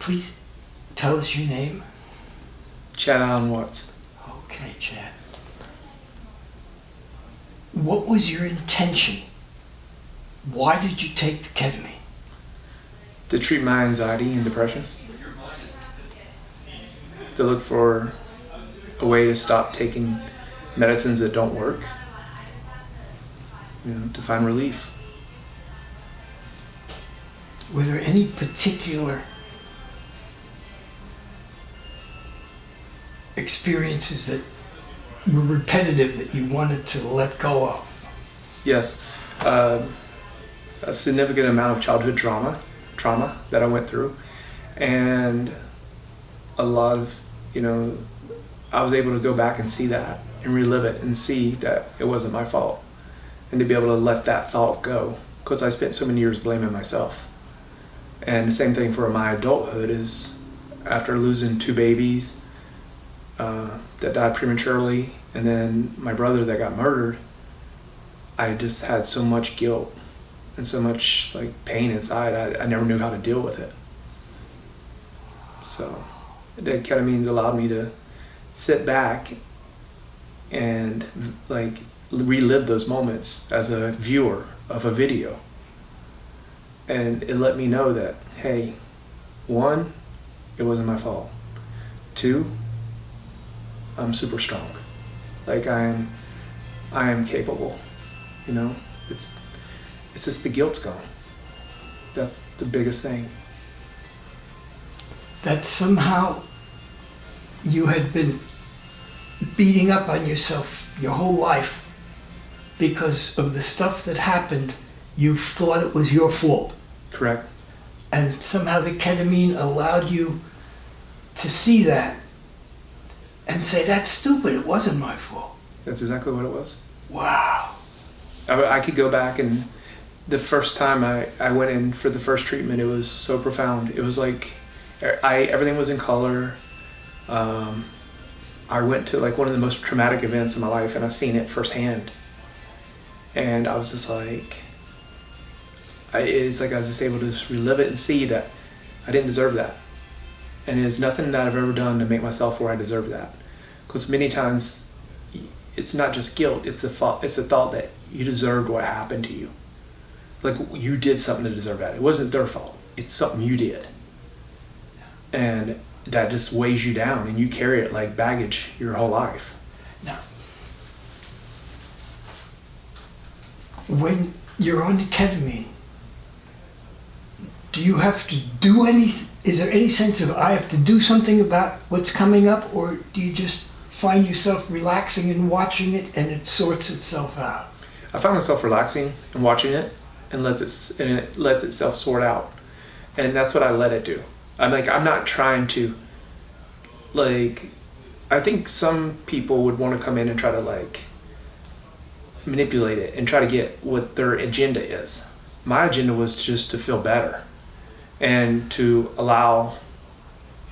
Please tell us your name. Chad Allen Watts. Okay, Chad. What was your intention? Why did you take the ketamine? To treat my anxiety and depression. To look for a way to stop taking medicines that don't work. To find relief. Were there any particular experiences that were repetitive that you wanted to let go of? Yes. A significant amount of childhood trauma that I went through. And a lot of, I was able to go back and see that and relive it and see that it wasn't my fault. And to be able to let that thought go, because I spent so many years blaming myself. And the same thing for my adulthood is after losing 2 babies that died prematurely, and then my brother that got murdered, I just had so much guilt and so much pain inside. I never knew how to deal with it. So the ketamine allowed me to sit back and relive those moments as a viewer of a video. And it let me know that, hey, 1, it wasn't my fault. 2, I'm super strong. I am capable. It's just the guilt's gone. That's the biggest thing. That somehow you had been beating up on yourself your whole life because of the stuff that happened. You thought it was your fault. Correct. And somehow the ketamine allowed you to see that and say, that's stupid, it wasn't my fault. That's exactly what it was. Wow. I could go back, and the first time I went in for the first treatment, it was so profound. It was everything was in color. I went to one of the most traumatic events in my life, and I've seen it firsthand. And I was just I was just able to just relive it and see that I didn't deserve that. And there's nothing that I've ever done to make myself where I deserve that. Because many times, it's not just guilt, it's a thought that you deserved what happened to you. You did something to deserve that. It wasn't their fault, it's something you did. And that just weighs you down, and you carry it like baggage your whole life. Now, when you're on the ketamine, do you have to do anything? Is there any sense of I have to do something about what's coming up, or do you just find yourself relaxing and watching it and it sorts itself out? I find myself relaxing and watching it, and it lets itself sort out. And that's what I let it do. I'm not trying to, I think some people would want to come in and try to manipulate it and try to get what their agenda is. My agenda was just to feel better and to allow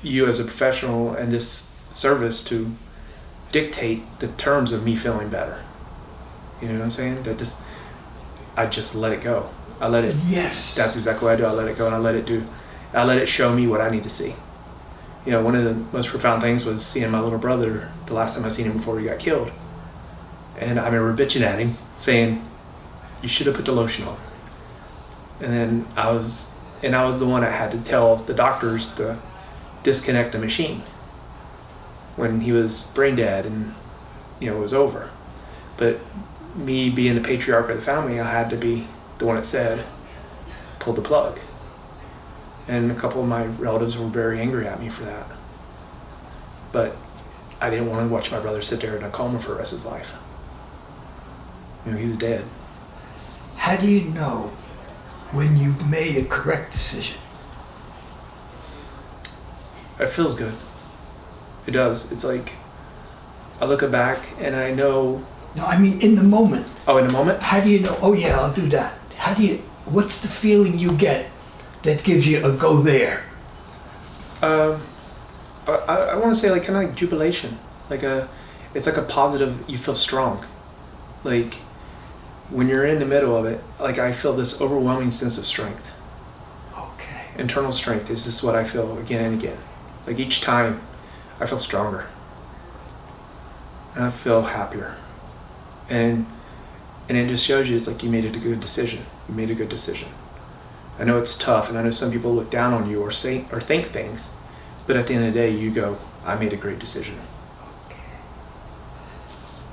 you as a professional and this service to dictate the terms of me feeling better. You know what I'm saying? I just let it go. I let it. Yes. That's exactly what I do. I let it go, and I let it show me what I need to see. One of the most profound things was seeing my little brother the last time I seen him before he got killed. And I remember bitching at him, saying, you should have put the lotion on. And then I was the one that had to tell the doctors to disconnect the machine when he was brain dead and, it was over. But me being the patriarch of the family, I had to be the one that said, pull the plug. And a couple of my relatives were very angry at me for that. But I didn't want to watch my brother sit there in a coma for the rest of his life. He was dead. How do you know when you've made a correct decision? It feels good. It does. It's I look back and I know. No, I mean in the moment. Oh, in the moment? How do you know, oh yeah, I'll do that? What's the feeling you get that gives you a go there? I want to say kind of jubilation. It's a positive, you feel strong. When you're in the middle of it, I feel this overwhelming sense of strength. Okay. internal strength is just what I feel again and again. Like each time I feel stronger and I feel happier, and it just shows you it's like you made it a good decision. You made a good decision. I know it's tough, and I know some people look down on you or say or think things, but at the end of the day you go, I made a great decision.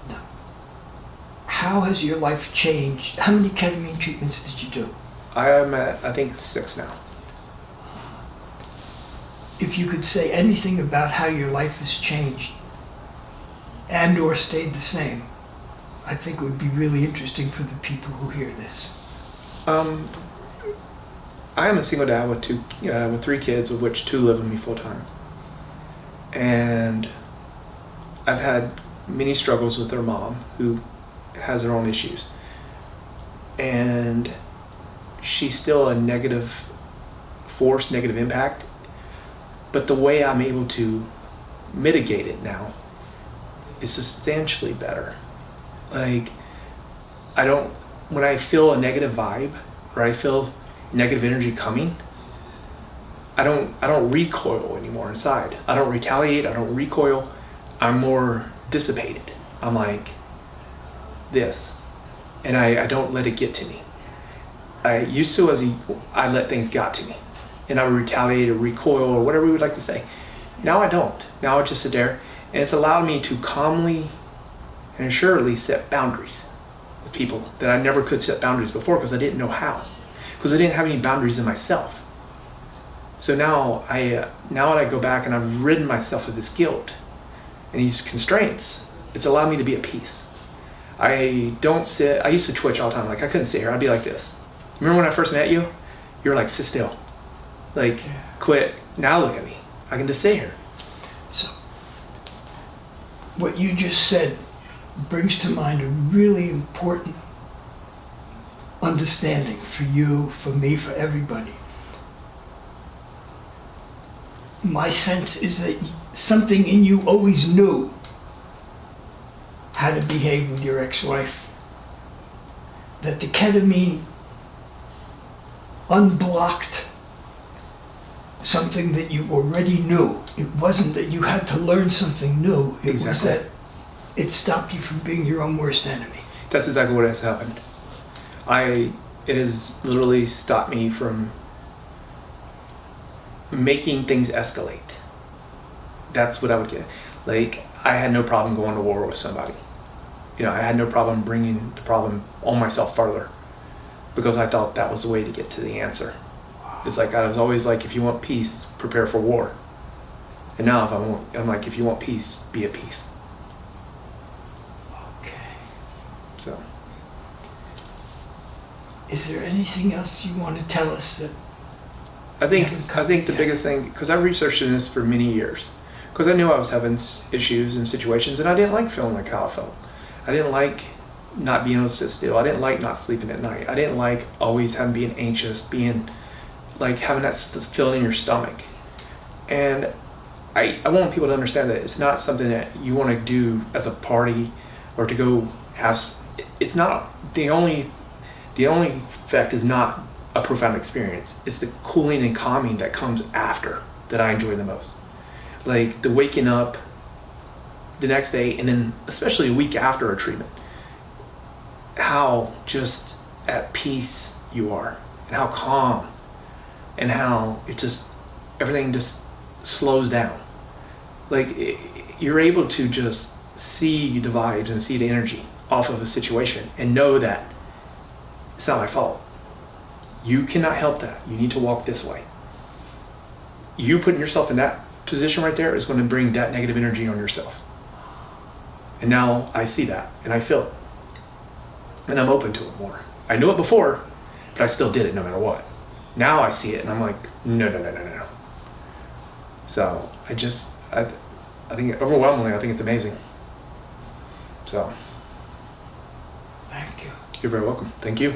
Now, how has your life changed? How many ketamine treatments did you do? I am at, I think, 6 now. If you could say anything about how your life has changed and or stayed the same, I think it would be really interesting for the people who hear this. I am a single dad with 3 kids, of which 2 live with me full time. And I've had many struggles with their mom, who has her own issues. And she's still a negative force, negative impact. But the way I'm able to mitigate it now is substantially better. Like, when I feel a negative vibe or I feel negative energy coming, I don't recoil anymore inside. I don't retaliate, I don't recoil. I'm more dissipated. I'm like this. And I don't let it get to me. I used to, I let things get to me. And I would retaliate or recoil or whatever we would like to say. Now I don't. Now I just sit there, and it's allowed me to calmly and assuredly set boundaries with people that I never could set boundaries before because I didn't know how. Because I didn't have any boundaries in myself. So now now that I go back and I've ridden myself of this guilt and these constraints, it's allowed me to be at peace. I don't sit, I used to twitch all the time. Like, I couldn't sit here, I'd be like this. Remember when I first met you? You were like, sit still. Like, quit. Now look at me. I can just sit here. So, what you just said brings to mind a really important understanding for you, for me, for everybody. My sense is that something in you always knew how to behave with your ex-wife. That the ketamine unblocked something that you already knew. It wasn't that you had to learn something new. It was that it stopped you from being your own worst enemy. That's exactly what has happened. It has literally stopped me from making things escalate. That's what I would get. Like, I had no problem going to war with somebody. You know, I had no problem bringing the problem on myself further because I thought that was the way to get to the answer. It's like, I was always like, if you want peace, prepare for war. And now I'm like, if you want peace, be at peace. Okay. So. Is there anything else you want to tell us that I think the biggest thing, because I researched this for many years, because I knew I was having issues and situations, and I didn't like feeling like how I felt. I didn't like not being able to sit still. I didn't like not sleeping at night. I didn't like always being anxious, being like having that feeling in your stomach. And I want people to understand that it's not something that you want to do as a party or to go have. It's not the only effect is not a profound experience. It's the cooling and calming that comes after that I enjoy the most. Like the waking up the next day, and then especially a week after a treatment, how just at peace you are, and how calm, and how it just, everything just slows down. Like you're able to just see the vibes and see the energy off of a situation and know that it's not my fault. You cannot help that. You need to walk this way. You putting yourself in that position right there is going to bring that negative energy on yourself. And now I see that and I feel it. And I'm open to it more. I knew it before, but I still did it no matter what. Now I see it and I'm like, no. So I think overwhelmingly, I think it's amazing. So. Thank you. You're very welcome. Thank you.